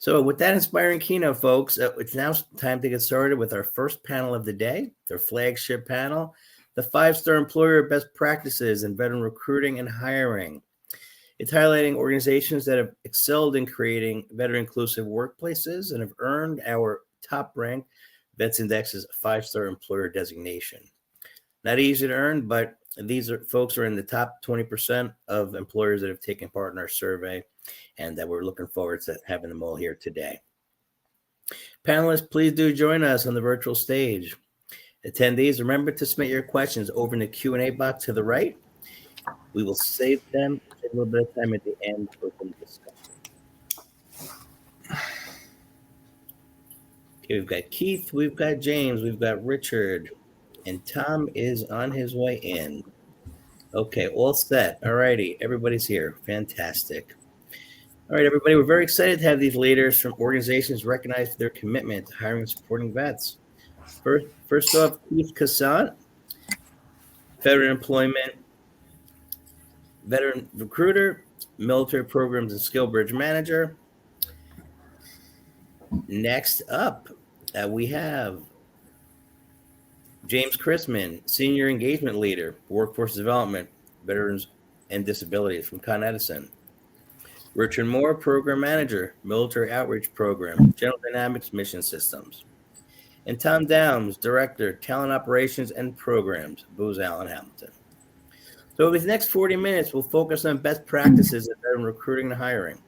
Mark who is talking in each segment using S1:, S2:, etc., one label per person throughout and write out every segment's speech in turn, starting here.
S1: So, with that inspiring keynote, folks, it's now time to get started with our first panel of the day, their flagship panel, the five-star employer best practices in veteran recruiting and hiring. It's highlighting organizations that have excelled in creating veteran-inclusive workplaces and have earned our top-ranked Vets Index's five-star employer designation. Not easy to earn, but these folks are in the top 20% of employers that have taken part in our survey, and that we're looking forward to having them all here today. Panelists, please do join us on the virtual stage. Attendees, remember to submit your questions over in the Q&A box to the right. We will save them a little bit of time at the end for some discussion. Okay, we've got Keith, we've got James, we've got Richard, and Tom is on his way in. Okay, all set. All righty, everybody's here. Fantastic. All right, everybody, we're very excited to have these leaders from organizations recognized for their commitment to hiring and supporting vets. First off, Keith Cassant, Veteran Employment, Veteran Recruiter, Military Programs and Skill Bridge Manager. Next up, we have James Chrisman, Senior Engagement Leader, Workforce Development, Veterans and Disabilities from Con Edison. Richard Moore, Program Manager, Military Outreach Program, General Dynamics Mission Systems. And Tom Downs, Director, Talent Operations and Programs, Booz Allen Hamilton. So over the next 40 minutes, we'll focus on best practices in veteran recruiting and hiring,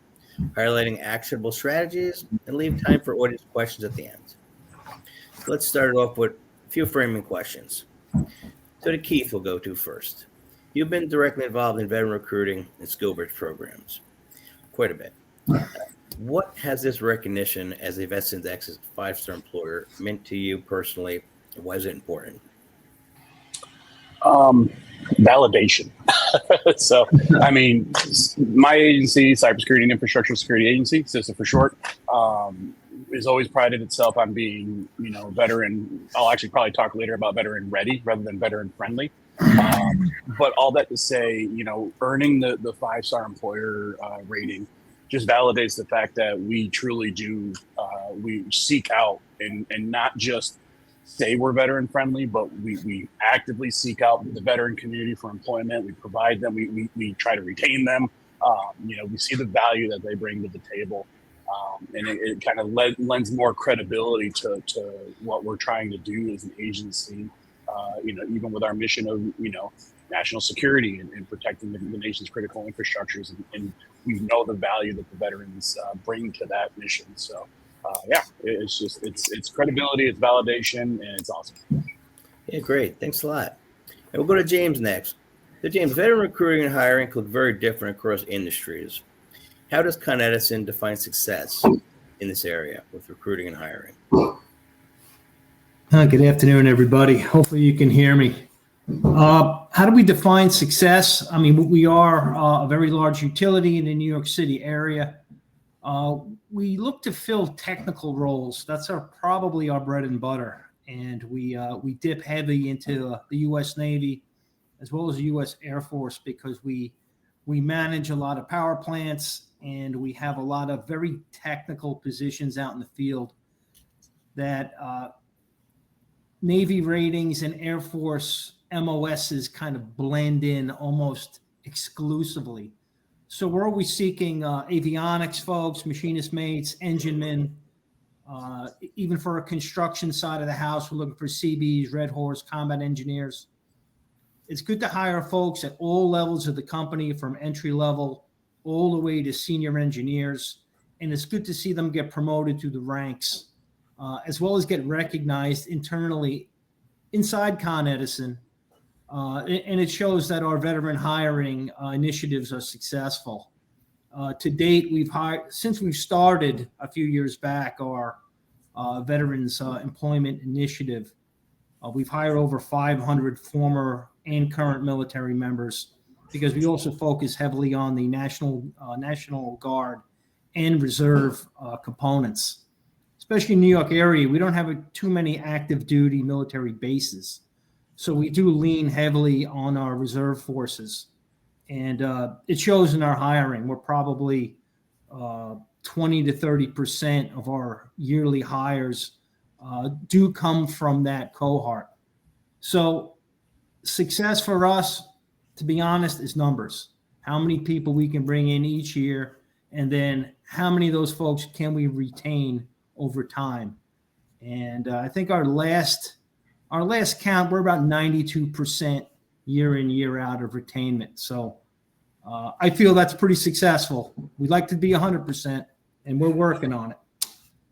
S1: highlighting actionable strategies, and leave time for audience questions at the end. So let's start it off with a few framing questions. So to Keith, we'll go to first. You've been directly involved in veteran recruiting and skill bridge programs quite a bit. What has this recognition as a Vets Index's five-star employer meant to you personally, and why is it important?
S2: Validation. So, I mean, my agency, Cybersecurity and Infrastructure Security Agency, CISA for short, is always prided itself on being, veteran. I'll actually probably talk later about veteran ready rather than veteran friendly. But all that to say, earning the five-star employer rating just validates the fact that we truly do, we seek out and not just say we're veteran friendly, but we actively seek out the veteran community for employment. We provide them, we try to retain them. We see the value that they bring to the table. And it kind of lends more credibility to what we're trying to do as an agency, even with our mission of, national security and protecting the nation's critical infrastructures. And we know the value that the veterans bring to that mission. So, it's credibility, it's validation, and it's awesome.
S1: Yeah, great. Thanks a lot. And we'll go to James next. So James, veteran recruiting and hiring look very different across industries. How does Con Edison define success in this area with recruiting and hiring?
S3: Good afternoon, everybody. Hopefully you can hear me. How do we define success? I mean, we are a very large utility in the New York City area. We look to fill technical roles. That's probably our bread and butter. And we dip heavy into the U.S. Navy as well as the U.S. Air Force because we manage a lot of power plants and we have a lot of very technical positions out in the field that Navy ratings and Air Force MOSs kind of blend in almost exclusively. So we're always seeking avionics folks, machinist mates, engine men. Even for a construction side of the house, we're looking for CBs, Red Horse, combat engineers. It's good to hire folks at all levels of the company, from entry level all the way to senior engineers. And it's good to see them get promoted through the ranks, as well as get recognized internally inside Con Edison. And it shows that our veteran hiring initiatives are successful. To date, we've hired, since we've started a few years back, our Veterans Employment Initiative, we've hired over 500 former and current military members because we also focus heavily on the National Guard and Reserve components. Especially in New York area, we don't have too many active duty military bases. So we do lean heavily on our reserve forces. And it shows in our hiring. We're probably 20 to 30% of our yearly hires do come from that cohort. So success for us, to be honest, is numbers. How many people we can bring in each year, and then how many of those folks can we retain over time? And I think our last count, we're about 92% year in, year out of retainment. So I feel that's pretty successful. We'd like to be 100%, and we're working on it.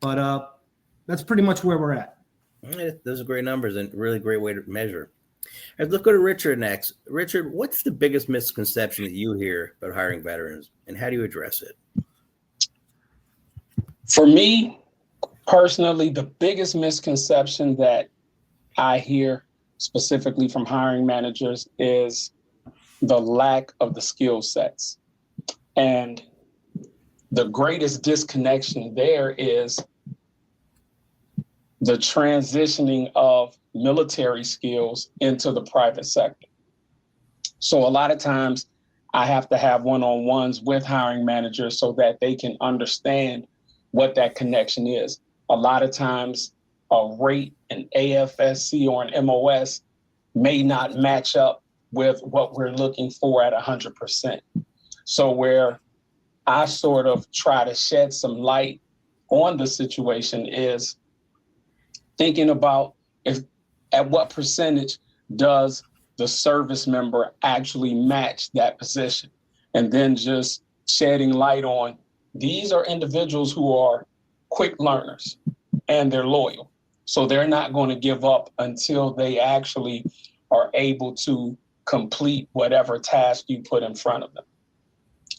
S3: But that's pretty much where we're at.
S1: Those are great numbers and really great way to measure. Let's go to Richard next. Richard, what's the biggest misconception that you hear about hiring veterans, and how do you address it?
S4: For me, personally, the biggest misconception that I hear specifically from hiring managers is the lack of the skill sets. And the greatest disconnection there is the transitioning of military skills into the private sector. So a lot of times I have to have one-on-ones with hiring managers so that they can understand what that connection is. A lot of times a rate, an AFSC or an MOS may not match up with what we're looking for at 100%. So where I sort of try to shed some light on the situation is thinking about at what percentage does the service member actually match that position, and then just shedding light on these are individuals who are quick learners and they're loyal. So they're not going to give up until they actually are able to complete whatever task you put in front of them.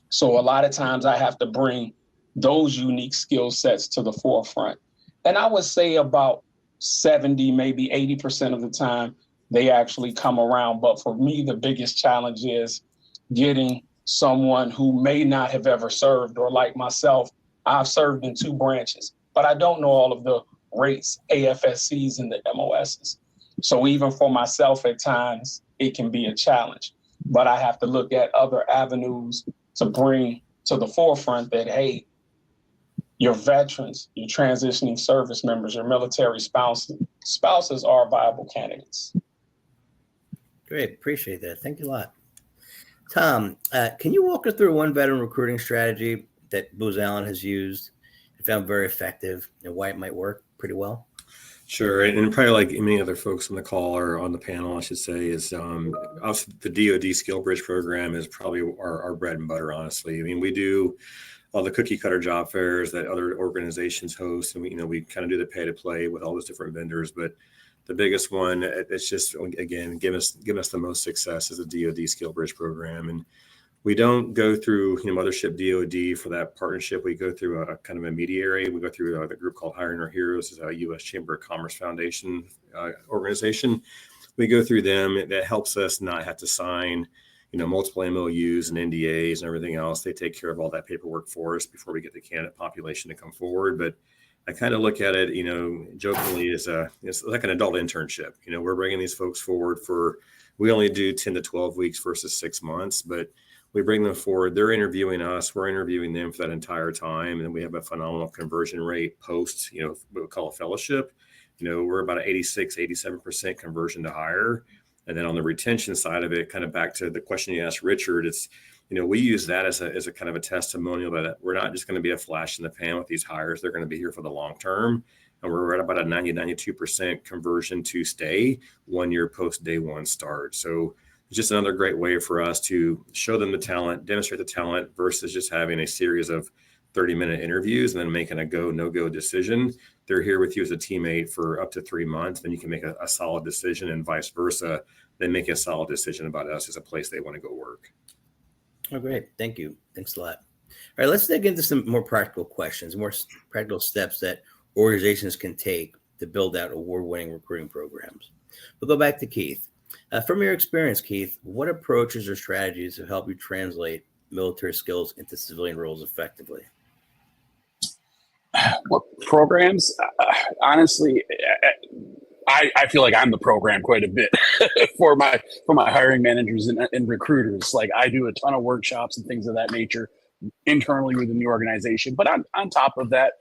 S4: So a lot of times I have to bring those unique skill sets to the forefront. And I would say about 70, maybe 80% of the time, they actually come around. But for me, the biggest challenge is getting someone who may not have ever served, or like myself, I've served in 2 branches, but I don't know all of the rates, AFSCs, and the MOSs. So even for myself at times, it can be a challenge. But I have to look at other avenues to bring to the forefront that, hey, your veterans, your transitioning service members, your military spouses are viable candidates.
S1: Great. Appreciate that. Thank you a lot. Tom, can you walk us through one veteran recruiting strategy that Booz Allen has used and found very effective, and why it might work pretty well?
S5: Sure, and probably like many other folks on the call or on the panel, I should say, is also the DoD Skill Bridge program is probably our bread and butter, honestly. I mean, we do all the cookie cutter job fairs that other organizations host, and we kind of do the pay to play with all those different vendors. But the biggest one, it's just, again, give us the most success, is the DoD Skill Bridge program. And we don't go through Mothership DoD for that partnership. We go through a kind of intermediary. We go through the group called Hiring Our Heroes, is a U.S. Chamber of Commerce Foundation organization. We go through them. That helps us not have to sign multiple MOUs and NDAs and everything else. They take care of all that paperwork for us before we get the candidate population to come forward. But I kind of look at it, jokingly, as it's like an adult internship. We're bringing these folks forward we only do 10 to 12 weeks versus 6 months, but we bring them forward. They're interviewing us. We're interviewing them for that entire time. And we have a phenomenal conversion rate post, what we call a fellowship. We're about an 86, 87% conversion to hire. And then on the retention side of it, kind of back to the question you asked, Richard, it's, we use that as a kind of a testimonial that we're not just going to be a flash in the pan with these hires. They're going to be here for the long term. And we're at about a 90, 92% conversion to stay 1 year post day one start. So it's just another great way for us to show them the talent, demonstrate the talent, versus just having a series of 30-minute interviews and then making a go, no-go decision. They're here with you as a teammate for up to 3 months. Then you can make a solid decision, and vice versa. Then make a solid decision about us as a place they want to go work.
S1: Oh, great. Thank you. Thanks a lot. All right, let's dig into some more practical questions, more practical steps that organizations can take to build out award-winning recruiting programs. We'll go back to Keith. From your experience, Keith, what approaches or strategies have helped you translate military skills into civilian roles effectively?
S2: What programs? Honestly, I feel like I'm the program quite a bit for my hiring managers and recruiters. Like, I do a ton of workshops and things of that nature internally within the organization. But on top of that,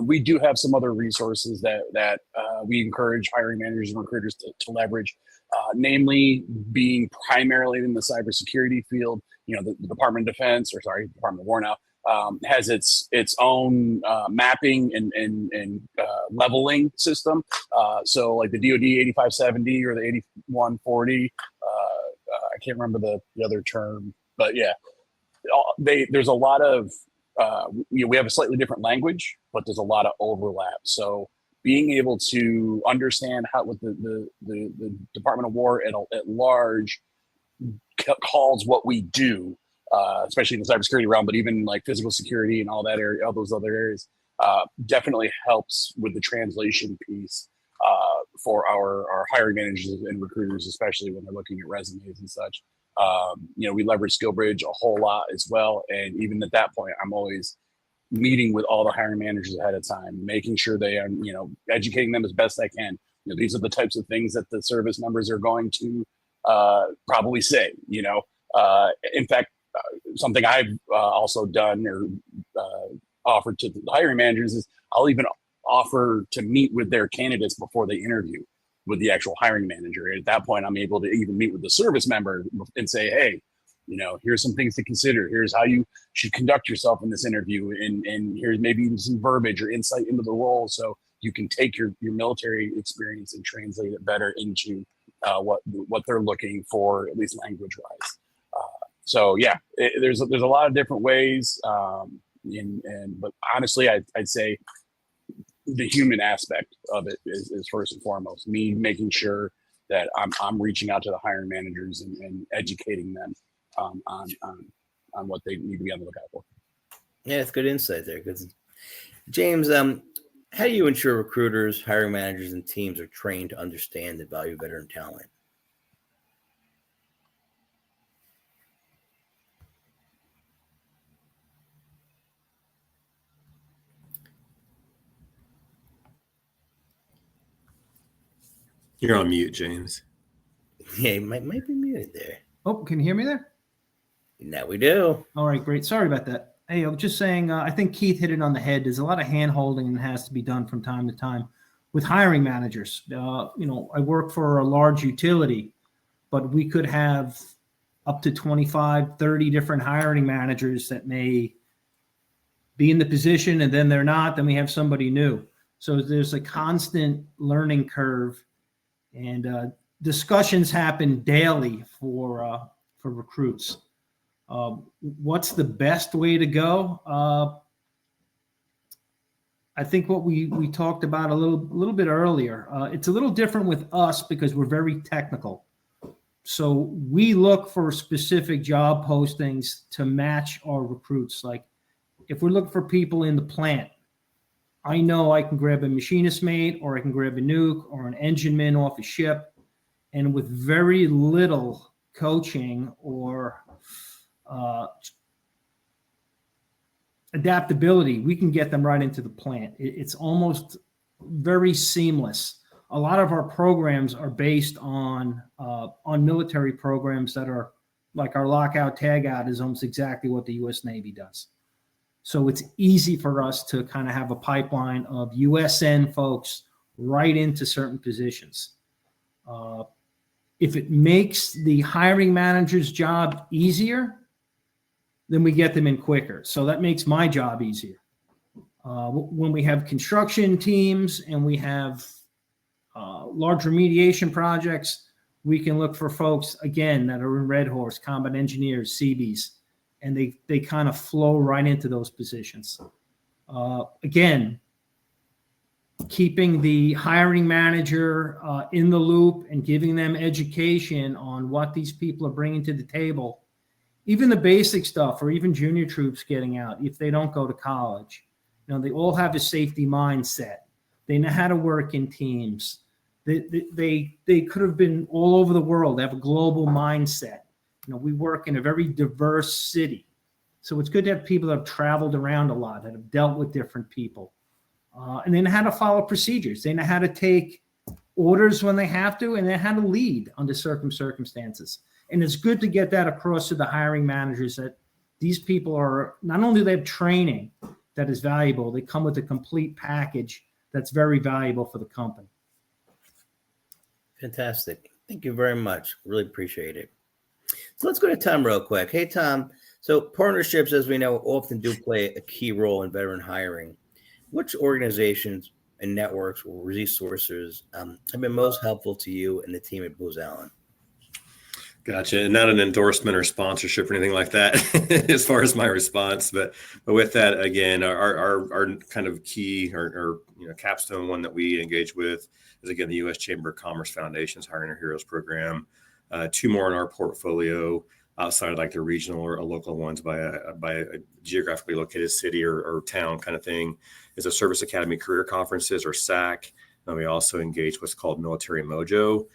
S2: we do have some other resources that we encourage hiring managers and recruiters to leverage, namely being primarily in the cybersecurity field. You know, the Department of Defense, or sorry, Department of War now, has its own mapping and leveling system. So like the DoD 8570 or the 8140, I can't remember the other term, but yeah, there's a lot of we have a slightly different language, but there's a lot of overlap. So being able to understand what the Department of War at large calls what we do, especially in the cybersecurity realm, but even like physical security and all that area, all those other areas, definitely helps with the translation piece for our hiring managers and recruiters, especially when they're looking at resumes and such. We leverage SkillBridge a whole lot as well. And even at that point, I'm always meeting with all the hiring managers ahead of time, making sure they are, educating them as best I can. These are the types of things that the service members are going to probably say, in fact, something I've also done or offered to the hiring managers is I'll even offer to meet with their candidates before they interview with the actual hiring manager. And at that point, I'm able to even meet with the service member and say, hey, here's some things to consider. Here's how you should conduct yourself in this interview. And here's maybe some verbiage or insight into the role. So you can take your military experience and translate it better into what they're looking for, at least language wise. So yeah, there's a lot of different ways. But honestly, I'd say the human aspect of it is first and foremost. Me making sure that I'm reaching out to the hiring managers and educating them on what they need to be on the lookout for.
S1: Yeah, it's good insight there. Because James, how do you ensure recruiters, hiring managers, and teams are trained to understand the value of veteran talent?
S5: You're on mute, James.
S1: Yeah, you might be muted there.
S3: Oh, can you hear me there?
S1: Now we do.
S3: All right, great. Sorry about that. Hey, I was just saying, I think Keith hit it on the head. There's a lot of hand-holding that has to be done from time to time with hiring managers. I work for a large utility, but we could have up to 25, 30 different hiring managers that may be in the position and then they're not, then we have somebody new. So there's a constant learning curve, and discussions happen daily for recruits. What's the best way to go? I think what we talked about a little bit earlier. It's a little different with us because we're very technical. So we look for specific job postings to match our recruits. Like if we're looking for people in the plant, I know I can grab a machinist mate, or I can grab a nuke or an engineman off a ship, and with very little coaching or adaptability, we can get them right into the plant. It's almost very seamless. A lot of our programs are based on military programs that are like our lockout tagout is almost exactly what the U.S. Navy does. So it's easy for us to kind of have a pipeline of USN folks right into certain positions. If it makes the hiring manager's job easier, then we get them in quicker. So that makes my job easier. When we have construction teams and we have large remediation projects, we can look for folks, again, that are in Red Horse, combat engineers, Seabees, and they kind of flow right into those positions. Again, keeping the hiring manager in the loop and giving them education on what these people are bringing to the table, even the basic stuff, or even junior troops getting out, if they don't go to college, they all have a safety mindset. They know how to work in teams. They could have been all over the world. They have a global mindset. We work in a very diverse city. So it's good to have people that have traveled around a lot, that have dealt with different people. And they know how to follow procedures. They know how to take orders when they have to, and they know how to lead under certain circumstances. And it's good to get that across to the hiring managers that these people are, not only do they have training that is valuable, they come with a complete package that's very valuable for the company.
S1: Fantastic. Thank you very much. Really appreciate it. So let's go to Tom real quick. Hey, Tom. So partnerships, as we know, often do play a key role in veteran hiring. Which organizations and networks or resources have been most helpful to you and the team at Booz Allen?
S5: Gotcha. And not an endorsement or sponsorship or anything like that as far as my response. But with that, again, our kind of key or capstone one that we engage with is, again, the U.S. Chamber of Commerce Foundation's Hiring Our Heroes program. Two more in our portfolio outside of like the regional or local ones by a geographically located city or town kind of thing is a Service Academy Career Conferences, or SAC. And we also engage what's called Military Mojo.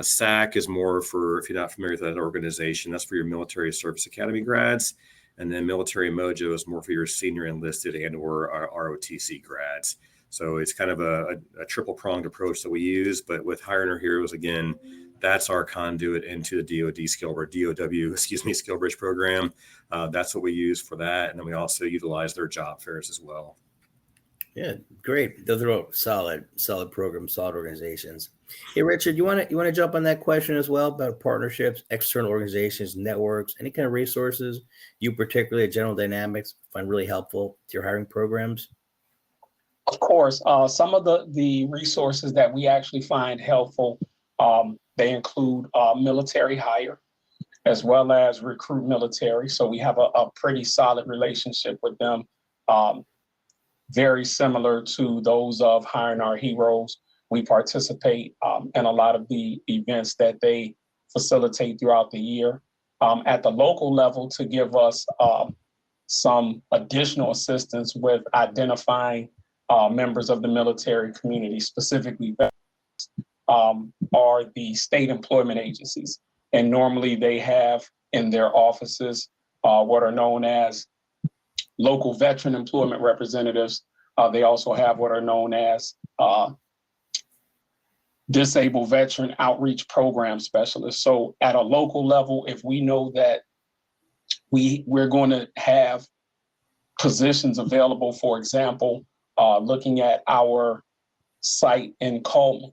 S5: SAC is more for, if you're not familiar with that organization, that's for your military service academy grads. And then Military Mojo is more for your senior enlisted and or ROTC grads. So it's kind of a triple pronged approach that we use. But with Hiring Our Heroes, again, that's our conduit into the DoD Skill Bridge program. That's what we use for that. And then we also utilize their job fairs as well.
S1: Yeah, great. Those are all solid programs, solid organizations. Hey, Richard, you want to jump on that question as well about partnerships, external organizations, networks, any kind of resources you particularly at General Dynamics find really helpful to your hiring programs?
S4: Of course, some of the resources that we actually find helpful, they include military hire as well as Recruit Military. So we have a pretty solid relationship with them, very similar to those of Hiring Our Heroes. We participate in a lot of the events that they facilitate throughout the year. At the local level, to give us some additional assistance with identifying members of the military community, specifically are the state employment agencies. And normally they have in their offices what are known as local veteran employment representatives. They also have what are known as disabled veteran outreach program specialists. So at a local level, if we know that we're going to have positions available, for example, looking at our site in Coleman,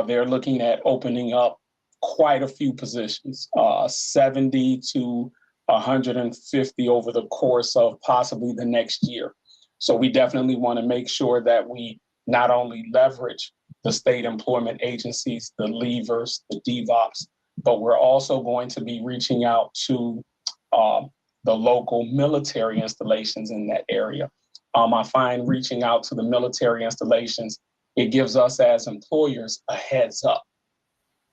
S4: they're looking at opening up quite a few positions, 70 to 150 over the course of possibly the next year. So we definitely want to make sure that we not only leverage the state employment agencies, the levers, the DVOPs, but we're also going to be reaching out to the local military installations in that area. I find reaching out to the military installations, it gives us as employers a heads up.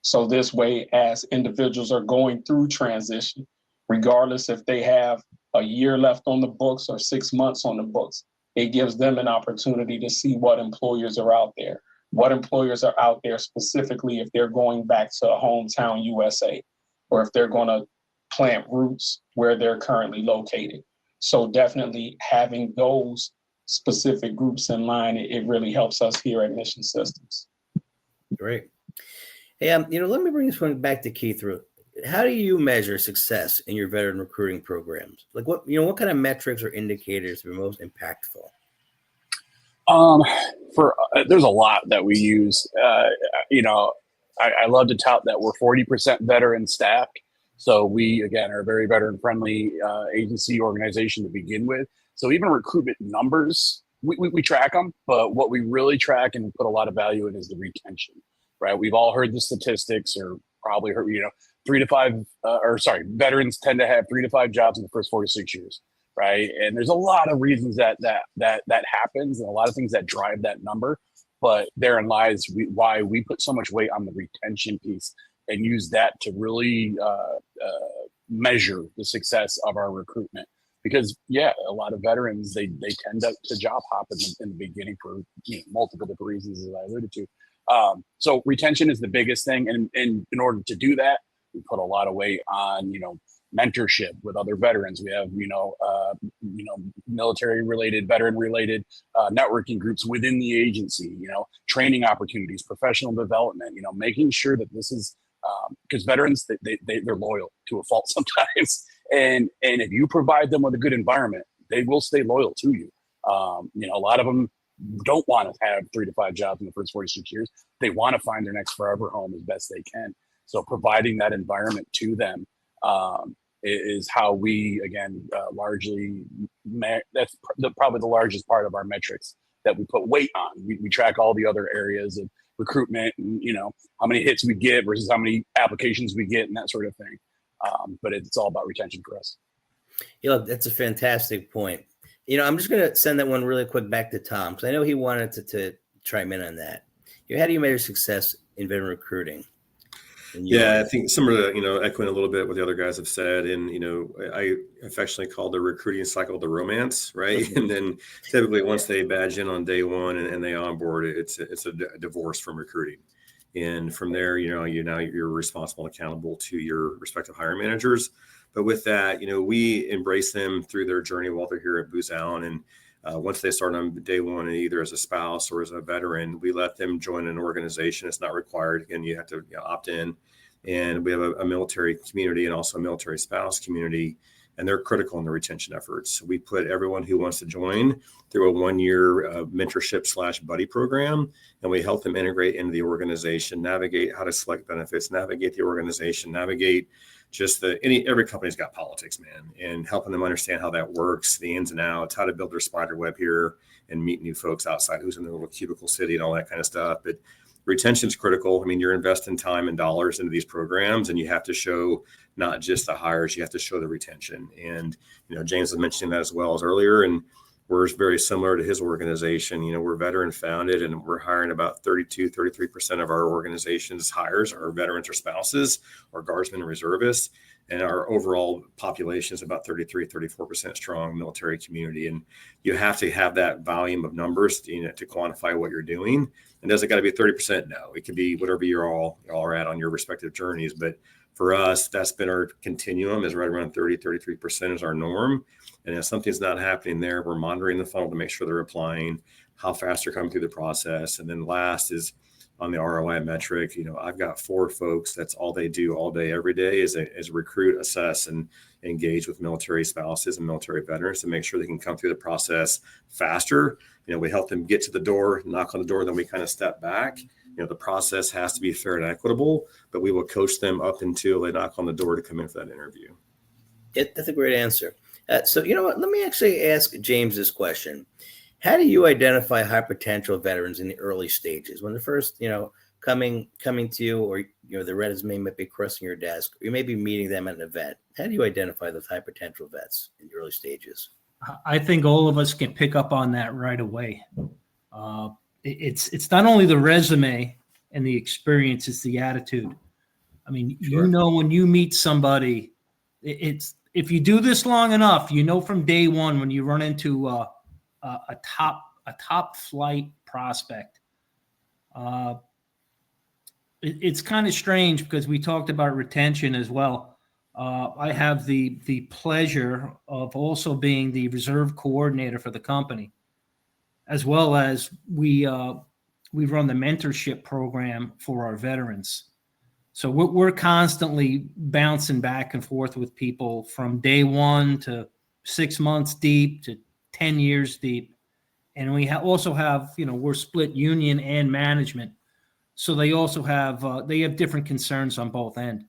S4: So this way, as individuals are going through transition, regardless if they have a year left on the books or 6 months on the books, it gives them an opportunity to see what employers are out there. What employers are out there specifically if they're going back to hometown USA, or if they're going to plant roots where they're currently located. So definitely having those specific groups in line, it really helps us here at Mission Systems.
S1: Great. Hey, let me bring this one back to Keith. How do you measure success in your veteran recruiting programs? Like what kind of metrics or indicators are most impactful?
S2: There's a lot that we use. I love to tout that we're 40% veteran staffed. So we, again, are a very veteran friendly agency organization to begin with. So even recruitment numbers, we track them, but what we really track and put a lot of value in is the retention, right? We've all heard the statistics, or probably heard, veterans tend to have 3 to 5 jobs in the first 4 to 6 years, right? And there's a lot of reasons that happens, and a lot of things that drive that number. But therein lies why we put so much weight on the retention piece and use that to really measure the success of our recruitment. Because a lot of veterans, they tend to job hop in the beginning for multiple different reasons, as I alluded to. So retention is the biggest thing, and in order to do that, we put a lot of weight on mentorship with other veterans. We have military related, veteran related networking groups within the agency. Training opportunities, professional development. Making sure that this is because veterans they're loyal to a fault sometimes, And if you provide them with a good environment, they will stay loyal to you. A lot of them don't want to have 3 to 5 jobs in the first 46 years. They want to find their next forever home as best they can. So providing that environment to them is how we, again, largely, that's probably the largest part of our metrics that we put weight on. We track all the other areas of recruitment and, how many hits we get versus how many applications we get and that sort of thing. But it's all about retention for us.
S1: That's a fantastic point. I'm just going to send that one really quick back to Tom, because I know he wanted to chime in on that. How do you measure success in veteran recruiting?
S5: Yeah, I think similar to, echoing a little bit what the other guys have said. And, I affectionately call the recruiting cycle the romance, right? Mm-hmm. And then typically once they badge in on day one and they onboard, it's a divorce from recruiting. And from there, you're responsible and accountable to your respective hiring managers. But with that, we embrace them through their journey while they're here at Booz Allen. And once they start on day one, and either as a spouse or as a veteran, we let them join an organization. It's not required. Again, you have to opt in. And we have a military community and also a military spouse community, and they're critical in the retention efforts. We put everyone who wants to join through a 1-year mentorship / buddy program, and we help them integrate into the organization, navigate how to select benefits, navigate the organization, navigate just every company's got politics, man, and helping them understand how that works, the ins and outs, how to build their spider web here and meet new folks outside who's in the little cubicle city and all that kind of stuff. But retention is critical. I mean, you're investing time and dollars into these programs, and you have to show not just the hires, you have to show the retention. And, James was mentioning that as well as earlier, and we're very similar to his organization. We're veteran founded, and we're hiring about 33% of our organization's hires are veterans or spouses or guardsmen and reservists. And our overall population is about 34% strong military community. And you have to have that volume of numbers to quantify what you're doing. And does it got to be 30%? No, it could be whatever you all are at on your respective journeys. But for us, that's been our continuum, is right around 33% is our norm. And if something's not happening there, we're monitoring the funnel to make sure they're applying, how fast they're coming through the process. And then last is on the ROI metric. I've got 4 folks. That's all they do all day, every day is recruit, assess, and engage with military spouses and military veterans to make sure they can come through the process faster. We help them get to the door, knock on the door, then we kind of step back. The process has to be fair and equitable, but we will coach them up until they knock on the door to come in for that interview.
S1: That's a great answer. So, what? Let me actually ask James this question. How do you identify high potential veterans in the early stages when they're first, coming to you, or, the resume might be crossing your desk, or you may be meeting them at an event? How do you identify those high potential vets in the early stages?
S3: I think all of us can pick up on that right away. It's not only the resume and the experience, it's the attitude. I mean,
S1: Sure.
S3: When you meet somebody, it's, if you do this long enough, from day one, when you run into a top flight prospect, it's kind of strange because we talked about retention as well. I have the pleasure of also being the reserve coordinator for the company, as well as we run the mentorship program for our veterans. So we're constantly bouncing back and forth with people from day one to 6 months deep to 10 years deep. And we also have, we're split union and management. So they also have, they have different concerns on both ends.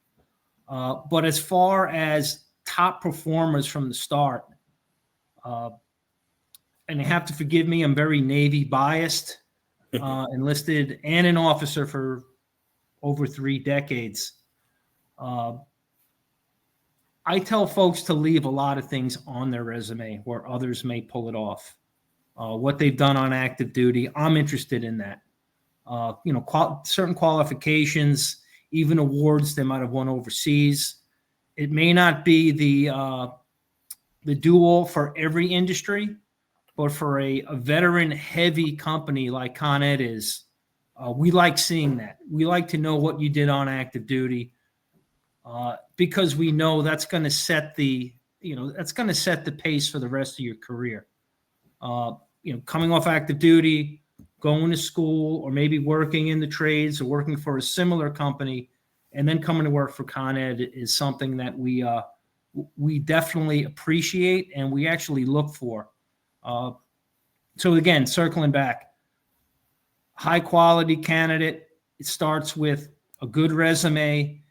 S3: But as far as top performers from the start, and you have to forgive me, I'm very Navy biased, enlisted and an officer for over 3 decades. I tell folks to leave a lot of things on their resume where others may pull it off. What they've done on active duty, I'm interested in that. Certain qualifications, even awards they might have won overseas. It may not be the do-all for every industry, but for a veteran-heavy company like Con Ed is, we like seeing that. We like to know what you did on active duty, because we know that's going to set the pace for the rest of your career. Coming off active duty, going to school, or maybe working in the trades or working for a similar company, and then coming to work for Con Ed is something that we we definitely appreciate and we actually look for. So again, circling back, high quality candidate. It starts with a good resume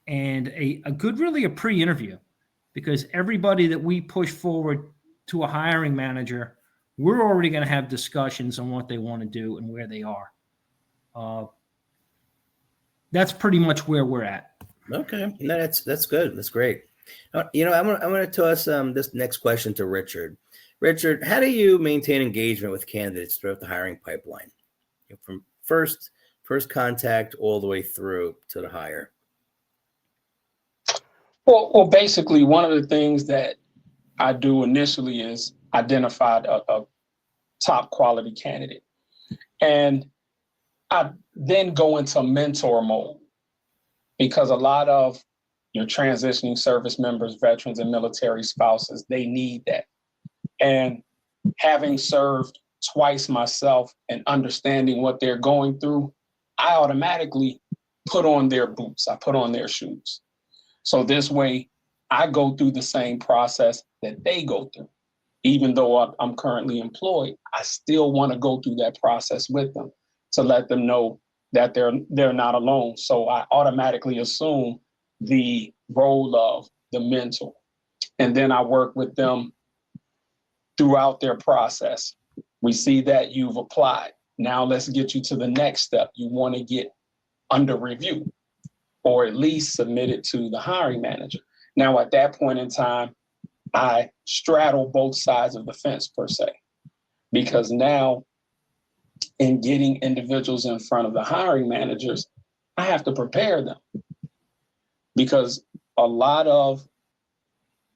S3: and a good, really a pre-interview, because everybody that we push forward to a hiring manager, we're already going to have discussions on what they want to do and where they are. That's pretty much where we're at.
S1: Okay, no, that's good. That's great. You know, I'm gonna toss this next question to Richard. Richard, how do you maintain engagement with candidates throughout the hiring pipeline, from first contact all the way through to the hire?
S4: Well, basically, one of the things that I do initially is identify a top quality candidate, and I then go into mentor mode, because a lot of your transitioning service members, veterans, and military spouses, they need that. And having served twice myself and understanding what they're going through, I automatically put on their boots. I put on their shoes. So this way, I go through the same process that they go through. Even though I'm currently employed, I still want to go through that process with them to let them know that they're not alone. So I automatically assume the role of the mentor. And then I work with them throughout their process. We see that you've applied. Now let's get you to the next step. You want to get under review, or at least submitted to the hiring manager. Now, at that point in time, I straddle both sides of the fence, per se, because now in getting individuals in front of the hiring managers, I have to prepare them, because a lot of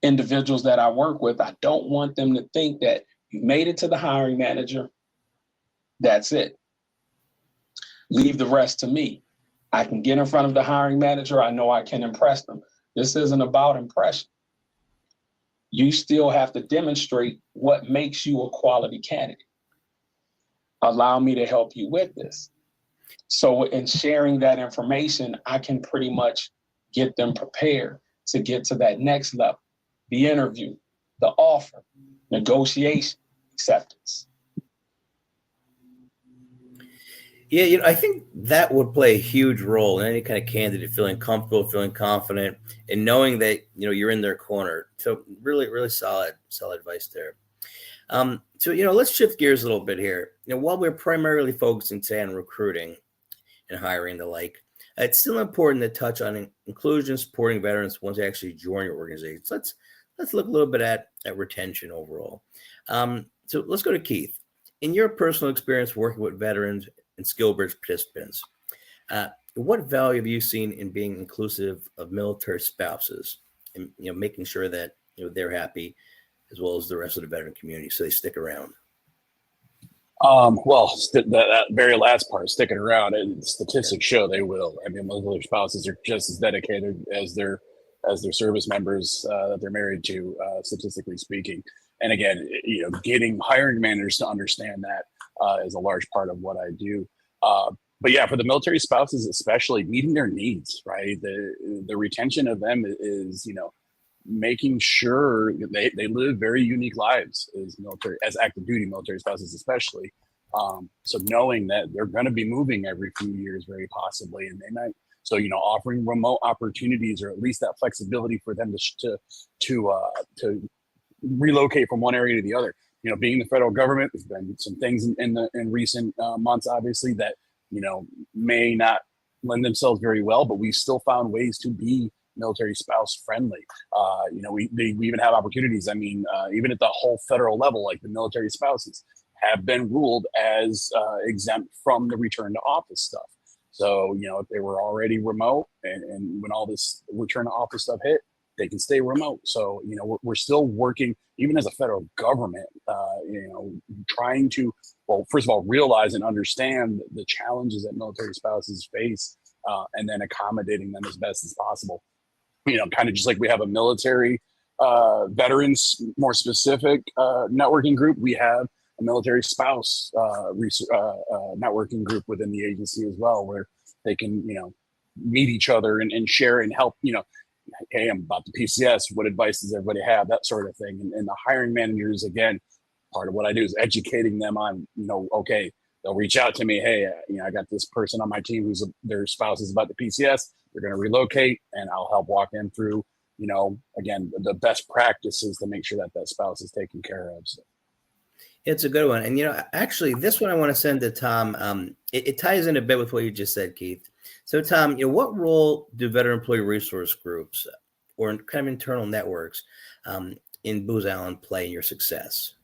S4: individuals that I work with, I don't want them to think that you made it to the hiring manager, that's it. Leave the rest to me. I can get in front of the hiring manager. I know I can impress them. This isn't about impression. You still have to demonstrate what makes you a quality candidate. Allow me to help you with this. So in sharing that information, I can pretty much get them prepared to get to that next level, the interview, the offer, negotiation, acceptance.
S1: Yeah, you know, I think that would play a huge role in any kind of candidate feeling comfortable, feeling confident, and knowing that, you know, you're in their corner. So really, really solid advice there. So, you know, let's shift gears a little bit here. You know, while we're primarily focusing today on recruiting and hiring and the like, it's still important to touch on inclusion, supporting veterans once they actually join your organization. So let's look a little bit at retention overall. So let's go to Keith. In your personal experience working with veterans and SkillBridge participants, what value have you seen in being inclusive of military spouses and, you know, making sure that, you know, they're happy as well as the rest of the veteran community, so they stick around?
S2: Well, that very last part, sticking around, and statistics show they will. I mean, military spouses are just as dedicated as their service members that they're married to, statistically speaking. And again, you know, getting hiring managers to understand that is a large part of what I do. But yeah, for the military spouses, especially meeting their needs, right? The retention of them is, you know, making sure they live very unique lives as active duty military spouses, especially. So knowing that they're going to be moving every few years, very possibly, and they might. So, you know, offering remote opportunities, or at least that flexibility for them to relocate from one area to the other. You know, being the federal government, there's been some things in recent months, obviously, that, you know, may not lend themselves very well, but we've still found ways to be military spouse friendly. You know, we even have opportunities. I mean, even at the whole federal level, like the military spouses have been ruled as exempt from the return to office stuff. So, you know, if they were already remote and when all this return to office stuff hit, they can stay remote. So, you know, we're still working, even as a federal government, you know, trying to, well, first of all, realize and understand the challenges that military spouses face, and then accommodating them as best as possible. You know, kind of just like we have a military veterans, more specific networking group, we have a military spouse networking group within the agency as well, where they can, you know, meet each other and share and help, you know, hey, I'm about the PCS. What advice does everybody have? That sort of thing. And the hiring managers, again, part of what I do is educating them on, okay, they'll reach out to me. Hey, I got this person on my team who's their spouse is about the PCS. They're going to relocate, and I'll help walk them through, again, the best practices to make sure that spouse is taken care of. So.
S1: It's a good one. And, actually, this one I want to send to Tom. It ties in a bit with what you just said, Keith. So, Tom, what role do veteran employee resource groups or kind of internal networks in Booz Allen play in your success?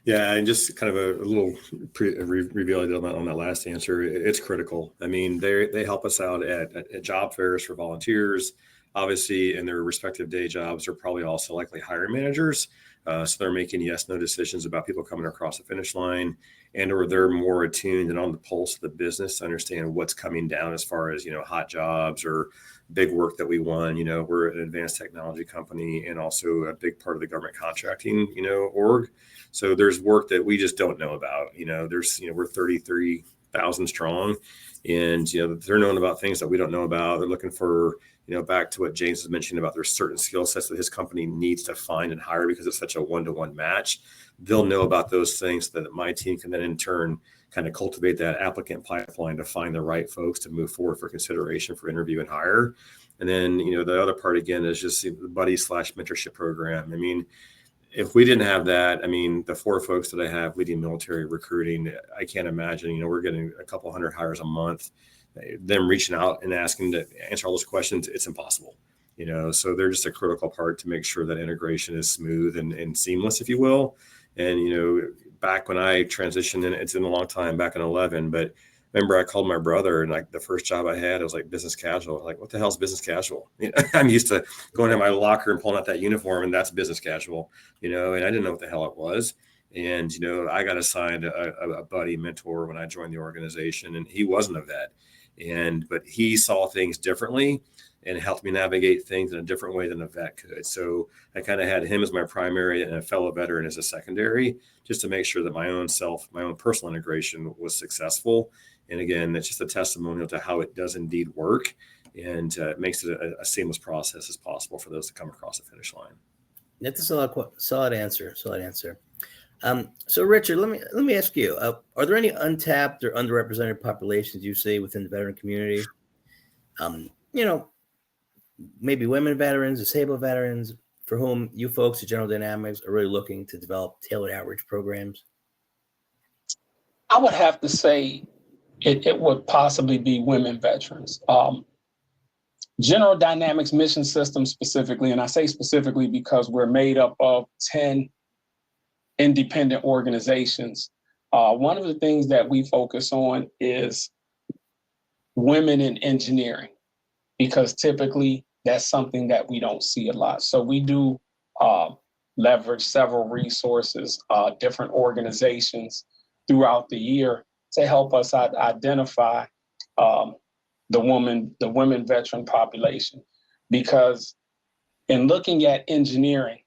S5: Yeah, and just kind of a little reveal on that last answer. It's critical. I mean, they help us out at job fairs for volunteers. Obviously, in their respective day jobs, they're probably also likely hiring managers. So they're making yes/no decisions about people coming across the finish line, or they're more attuned and on the pulse of the business to understand what's coming down as far as, hot jobs or big work that we won. We're an advanced technology company and also a big part of the government contracting, org. So there's work that we just don't know about. We're 33,000 strong, and, they're knowing about things that we don't know about. They're looking for, back to what James was mentioning about there's certain skill sets that his company needs to find and hire because it's such a one-to-one match. They'll know about those things so that my team can then in turn kind of cultivate that applicant pipeline to find the right folks to move forward for consideration for interview and hire. And then, the other part again is just the buddy/mentorship program. I mean, if we didn't have that, the 4 folks that I have leading military recruiting, I can't imagine, we're getting a couple hundred hires a month. Them reaching out and asking to answer all those questions, it's impossible. So they're just a critical part to make sure that integration is smooth and seamless, if you will. And, back when I transitioned, and it's been a long time, back in 2011, but remember I called my brother, and like the first job I had, it was like business casual. Like, what the hell is business casual? I'm used to going to my locker and pulling out that uniform, and that's business casual, and I didn't know what the hell it was. And, I got assigned a buddy mentor when I joined the organization, and he wasn't a vet. But he saw things differently and helped me navigate things in a different way than a vet could. So I kind of had him as my primary and a fellow veteran as a secondary, just to make sure that my own personal integration was successful. And again, that's just a testimonial to how it does indeed work, and makes it a seamless process as possible for those to come across the finish line.
S1: That's a solid answer. So Richard, let me ask you, are there any untapped or underrepresented populations you see within the veteran community? Maybe women veterans, disabled veterans, for whom you folks at General Dynamics are really looking to develop tailored outreach programs?
S4: I would have to say it would possibly be women veterans. General Dynamics Mission System specifically, and I say specifically because we're made up of 10 independent organizations. One of the things that we focus on is women in engineering, because typically that's something that we don't see a lot. So we do leverage several resources, different organizations throughout the year to help us identify the women veteran population. Because in looking at engineering,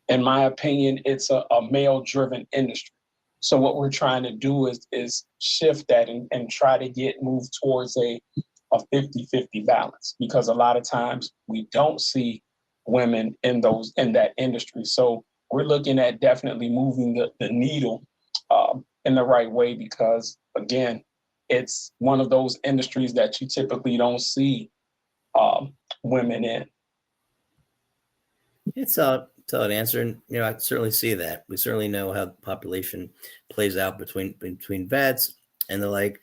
S4: in my opinion, it's a male-driven industry. So what we're trying to do is shift that and try to move towards a 50-50 balance, because a lot of times we don't see women in that industry. So we're looking at definitely moving the needle in the right way, because again, it's one of those industries that you typically don't see women in.
S1: It's a solid answer, and I certainly see that. We certainly know how the population plays out between vets and the like,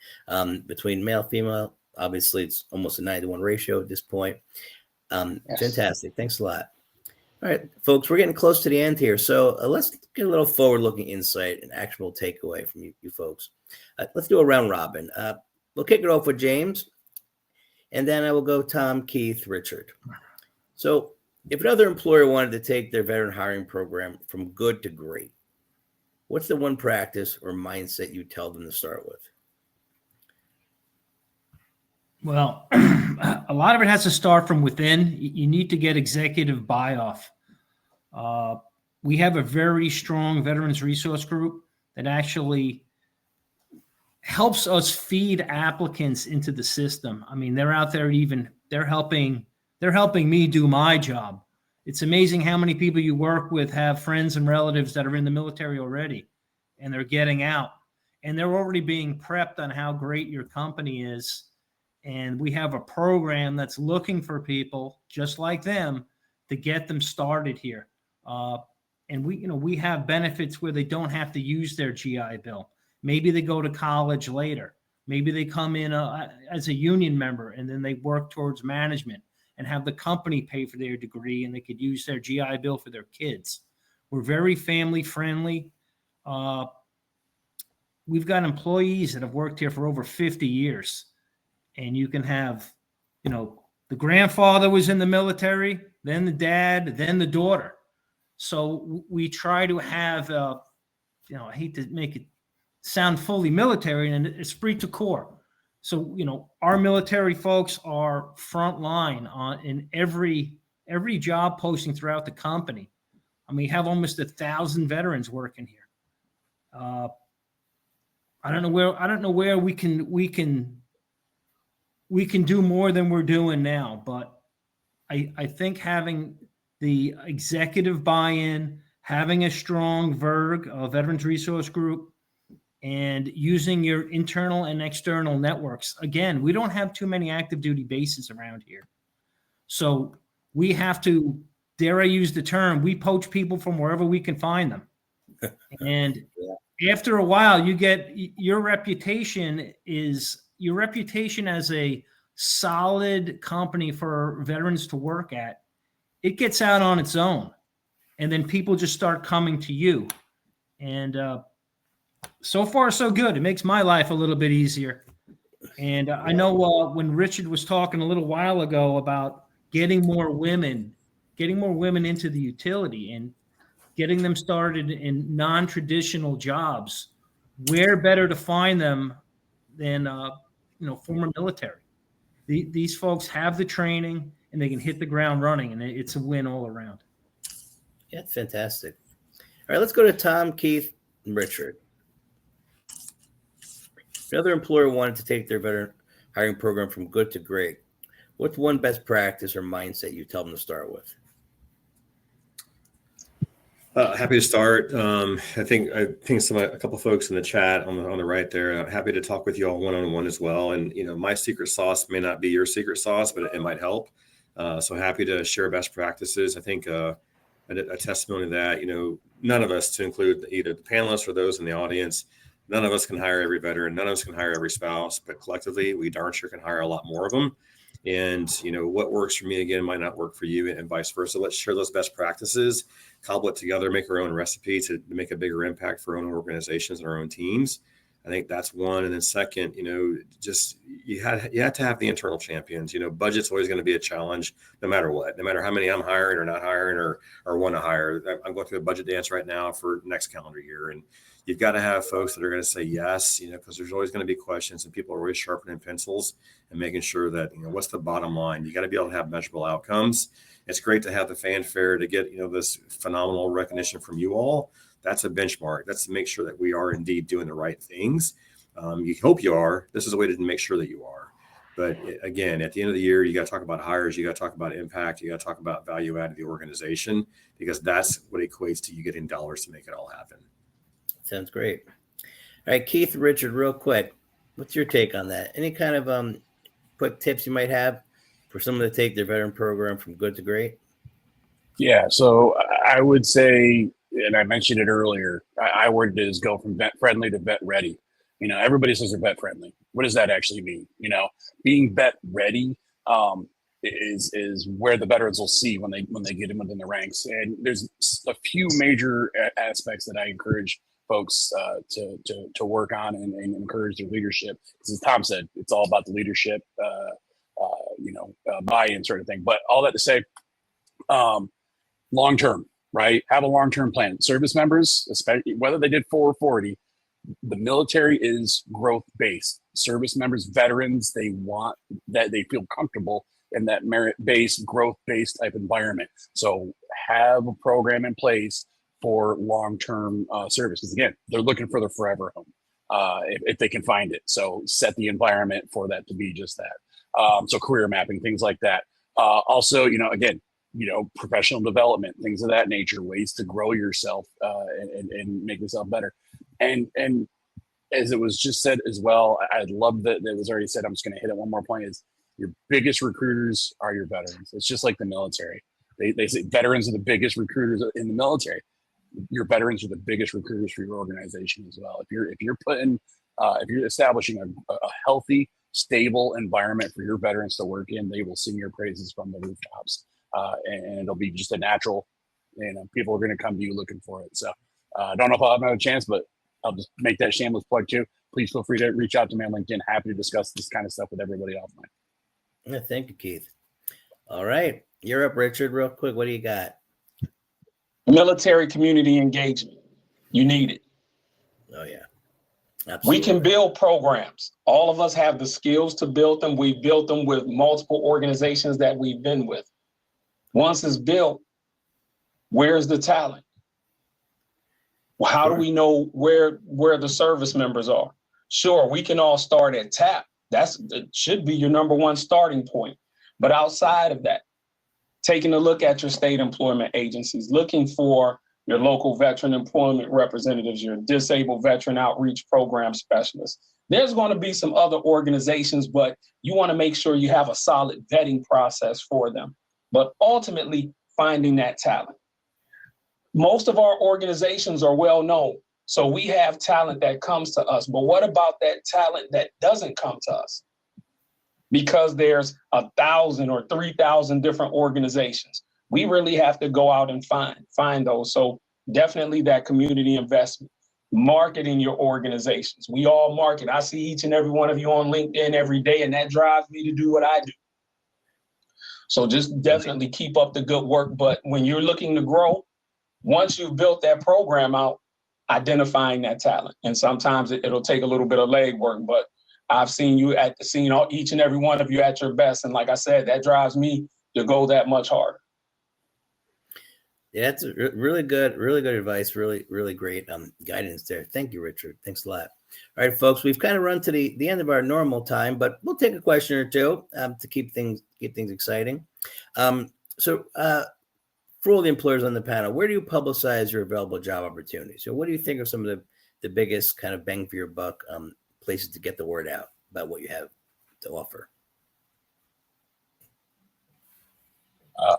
S1: between male, female. Obviously, it's almost a 9-to-1 ratio at this point. Yes. Fantastic. Thanks a lot. All right, folks, we're getting close to the end here. So let's get a little forward-looking insight and actual takeaway from you folks. Let's do a round robin. We'll kick it off with James, and then I will go Tom, Keith, Richard. So if another employer wanted to take their veteran hiring program from good to great, what's the one practice or mindset you tell them to start with?
S3: Well, a lot of it has to start from within. You need to get executive buy-off. We have a very strong veterans resource group that actually helps us feed applicants into the system. I mean, they're out there they're helping they're helping me do my job. It's amazing how many people you work with have friends and relatives that are in the military already, and they're getting out, and they're already being prepped on how great your company is. And we have a program that's looking for people just like them to get them started here. And we have benefits where they don't have to use their GI Bill. Maybe they go to college later. Maybe they come in as a union member, and then they work towards management and have the company pay for their degree, and they could use their GI Bill for their kids. We're very family friendly. We've got employees that have worked here for over 50 years. And you can have, the grandfather was in the military, then the dad, then the daughter. So we try to have, I hate to make it sound fully military, and esprit de corps. So, our military folks are front line in every job posting throughout the company. I mean, we have almost 1,000 veterans working here. I don't know where we can do more than we're doing now, but I think having the executive buy-in, having a strong VERG, Veterans Resource Group, and using your internal and external networks. Again, we don't have too many active duty bases around here. So we have to, dare I use the term, we poach people from wherever we can find them. And after a while, you get your reputation as a solid company for veterans to work at. It gets out on its own. And then people just start coming to you. And so far, so good. It makes my life a little bit easier. And I know when Richard was talking a little while ago about getting more women into the utility and getting them started in non-traditional jobs, where better to find them than former military. These folks have the training and they can hit the ground running, and it's a win all around.
S1: Yeah, fantastic. All right, let's go to Tom, Keith, and Richard. If another employer wanted to take their veteran hiring program from good to great, what's one best practice or mindset you tell them to start with?
S5: Happy to start. I think a couple of folks in the chat on the right there. Happy to talk with you all one-on-one as well. And my secret sauce may not be your secret sauce, but it might help. So happy to share best practices. I think a testimony to that. None of us, to include either the panelists or those in the audience, none of us can hire every veteran. None of us can hire every spouse. But collectively, we darn sure can hire a lot more of them. And what works for me again might not work for you, and vice versa. Let's share those best practices, cobble it together, make our own recipe to make a bigger impact for our own organizations and our own teams. I think that's one. And then second, just you had to have the internal champions. Budget's always going to be a challenge, no matter what, no matter how many I'm hiring or not hiring or want to hire. I'm going through a budget dance right now for next calendar year, and you've got to have folks that are going to say yes, because there's always going to be questions, and people are always sharpening pencils and making sure that, what's the bottom line? You got to be able to have measurable outcomes. It's great to have the fanfare to get, this phenomenal recognition from you all. That's a benchmark. That's to make sure that we are indeed doing the right things. You hope you are. This is a way to make sure that you are. But again, at the end of the year, you got to talk about hires. You got to talk about impact. You got to talk about value add to the organization, because that's what equates to you getting dollars to make it all happen.
S1: Sounds great. All right, Keith, Richard, real quick, what's your take on that? Any kind of quick tips you might have for someone to take their veteran program from good to great?
S2: Yeah, so I would say, and I mentioned it earlier, I worded it as go from vet friendly to vet ready. Everybody says they're vet friendly. What does that actually mean? Being vet ready is where the veterans will see when they get in within the ranks. And there's a few major aspects that I encourage folks to work on and encourage their leadership. Because as Tom said, it's all about the leadership, buy-in sort of thing. But all that to say, long-term, right? Have a long-term plan. Service members, especially whether they did 4 or 40, the military is growth-based. Service members, veterans, they want that, they feel comfortable in that merit-based, growth-based type environment. So have a program in place for long-term service. Because again, they're looking for their forever home if they can find it. So set the environment for that to be just that. So career mapping, things like that. Also, again, professional development, things of that nature, ways to grow yourself and make yourself better. And as it was just said as well, I love that it was already said. I'm just going to hit it one more point: is your biggest recruiters are your veterans. It's just like the military. They say veterans are the biggest recruiters in the military. Your veterans are the biggest recruiters for your organization as well. If you're establishing a healthy, stable environment for your veterans to work in, they will sing your praises from the rooftops, and it'll be just a natural. People are going to come to you looking for it. So I don't know if I'll have another chance, but I'll just make that shameless plug too. Please feel free to reach out to me on LinkedIn. Happy to discuss this kind of stuff with everybody offline.
S1: Yeah, thank you, Keith. All right, you're up, Richard. Real quick, what do you got?
S4: Military community engagement. You need it.
S1: Oh yeah, absolutely.
S4: We can build programs. All of us have the skills to build them. We've built them with multiple organizations that we've been with. Once it's built, where's the talent? Well, how do we know where the service members are? Sure, we can all start at TAP. It should be your number one starting point. But outside of that, taking a look at your state employment agencies, looking for your local veteran employment representatives, your disabled veteran outreach program specialists. There's going to be some other organizations, but you want to make sure you have a solid vetting process for them. But ultimately, finding that talent. Most of our organizations are well known, so we have talent that comes to us. But what about that talent that doesn't come to us? Because there's 1,000 or 3,000 different organizations. We really have to go out and find those. So definitely that community investment, marketing your organizations. We all market. I see each and every one of you on LinkedIn every day, and that drives me to do what I do. So just definitely keep up the good work. But when you're looking to grow, once you've built that program out, identifying that talent. And sometimes it'll take a little bit of legwork, but I've seen each and every one of you at your best. And like I said, that drives me to go that much harder.
S1: Yeah, that's really good advice. Really, really great guidance there. Thank you, Richard. Thanks a lot. All right, folks, we've kind of run to the end of our normal time, but we'll take a question or two to keep things exciting. For all the employers on the panel, where do you publicize your available job opportunities? So what do you think are some of the biggest kind of bang for your buck places to get the word out about what you have to offer?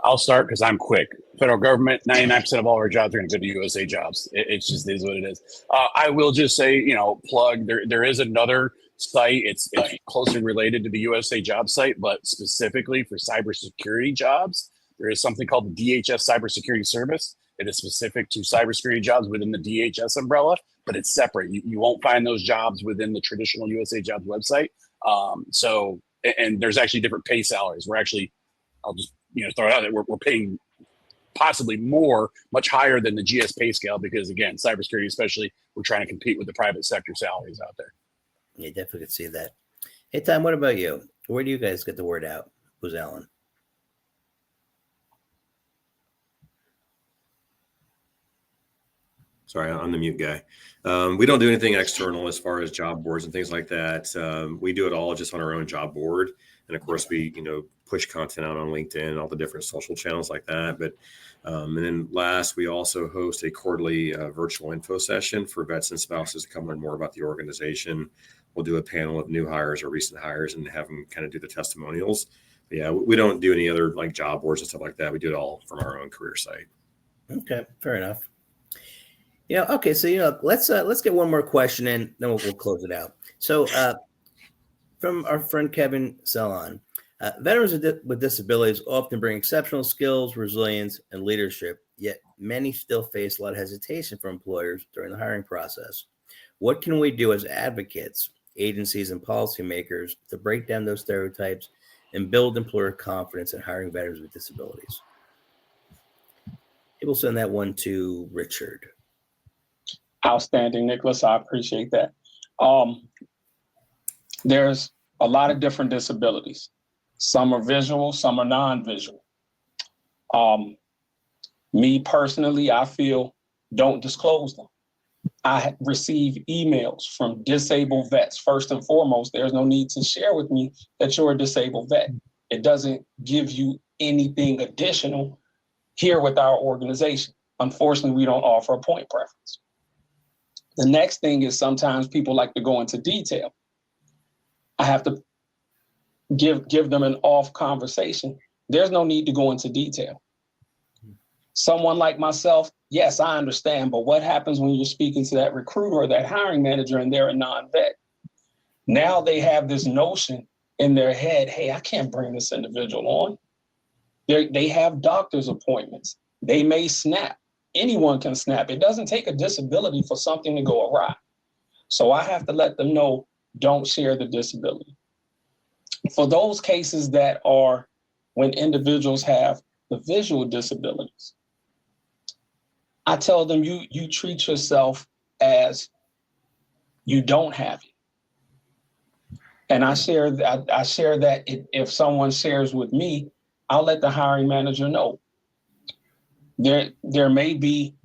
S2: I'll start because I'm quick. Federal government, 99% of all our jobs are going to go to USA Jobs. It just is what it is. I will just say, plug, there is another site. It's closely related to the USA Jobs site, but specifically for cybersecurity jobs. There is something called the DHS Cybersecurity Service. It is specific to cybersecurity jobs within the DHS umbrella, but it's separate. You won't find those jobs within the traditional USA Jobs website. And there's actually different pay salaries. I'll just throw it out there. We're paying possibly more, much higher than the GS pay scale because, again, cybersecurity especially, we're trying to compete with the private sector salaries out there.
S1: Yeah, definitely could see that. Hey, Tom, what about you? Where do you guys get the word out? Who's Alan?
S5: Sorry, I'm the mute guy. We don't do anything external as far as job boards and things like that. We do it all just on our own job board. And of course, we push content out on LinkedIn, all the different social channels like that. But and then last, we also host a quarterly virtual info session for vets and spouses to come learn more about the organization. We'll do a panel of new hires or recent hires and have them kind of do the testimonials. But yeah, we don't do any other like job boards and stuff like that. We do it all from our own career site.
S1: Okay, fair enough. Okay, so let's get one more question in, then we'll close it out. So from our friend Kevin Salon, veterans with disabilities often bring exceptional skills, resilience, and leadership, yet many still face a lot of hesitation from employers during the hiring process. What can we do as advocates, agencies, and policymakers to break down those stereotypes and build employer confidence in hiring veterans with disabilities? We'll send that one to Richard.
S4: Outstanding, Nicholas. I appreciate that. There's a lot of different disabilities. Some are visual, some are non-visual. Me personally, I feel don't disclose them. I receive emails from disabled vets. First and foremost, there's no need to share with me that you're a disabled vet. It doesn't give you anything additional here with our organization. Unfortunately, we don't offer a point preference. The next thing is sometimes people like to go into detail. I have to give them an off conversation. There's no need to go into detail. Someone like myself, yes, I understand, but what happens when you're speaking to that recruiter or that hiring manager and they're a non-vet? Now they have this notion in their head, hey, I can't bring this individual on. They have doctor's appointments. They may snap. Anyone can snap. It doesn't take a disability for something to go awry. So I have to let them know, don't share the disability. For those cases that are when individuals have the visual disabilities, I tell them you treat yourself as you don't have it. And I share that if someone shares with me, I'll let the hiring manager know. There may be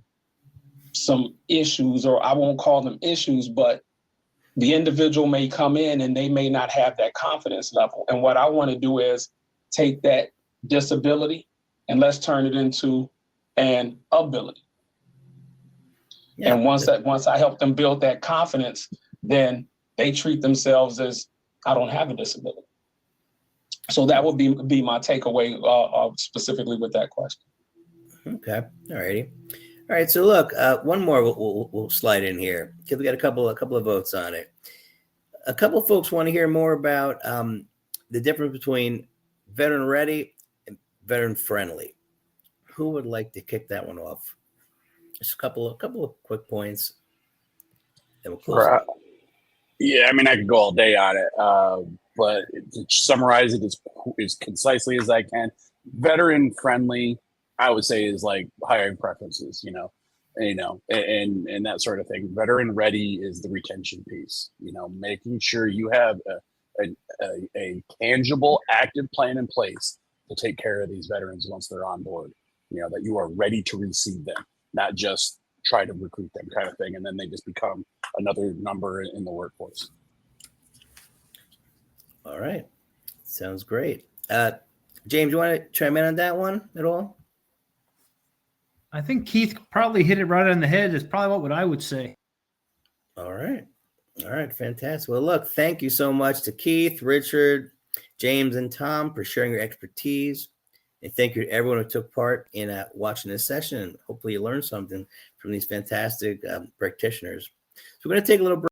S4: some issues, or I won't call them issues, but the individual may come in and they may not have that confidence level. And what I want to do is take that disability and let's turn it into an ability. Yeah. And once I help them build that confidence, then they treat themselves as I don't have a disability. So that would be my takeaway specifically with that question.
S1: Okay. All righty. All right. So look, one more we'll slide in here because we got a couple of votes on it. A couple of folks want to hear more about the difference between veteran ready and veteran friendly. Who would like to kick that one off? Just a couple of quick points. Then we'll close.
S2: Yeah, I mean, I could go all day on it, but to summarize it as concisely as I can, veteran friendly, I would say, is like hiring preferences, and that sort of thing. Veteran ready is the retention piece, making sure you have a tangible, active plan in place to take care of these veterans once they're on board, that you are ready to receive them, not just try to recruit them kind of thing. And then they just become another number in the workforce.
S1: All right. Sounds great. James, you want to chime in on that one at all?
S3: I think Keith probably hit it right on the head. That's probably what I would say.
S1: All right. Fantastic. Well, look, thank you so much to Keith, Richard, James, and Tom for sharing your expertise. And thank you to everyone who took part in watching this session. And hopefully you learned something from these fantastic practitioners. So we're going to take a little break.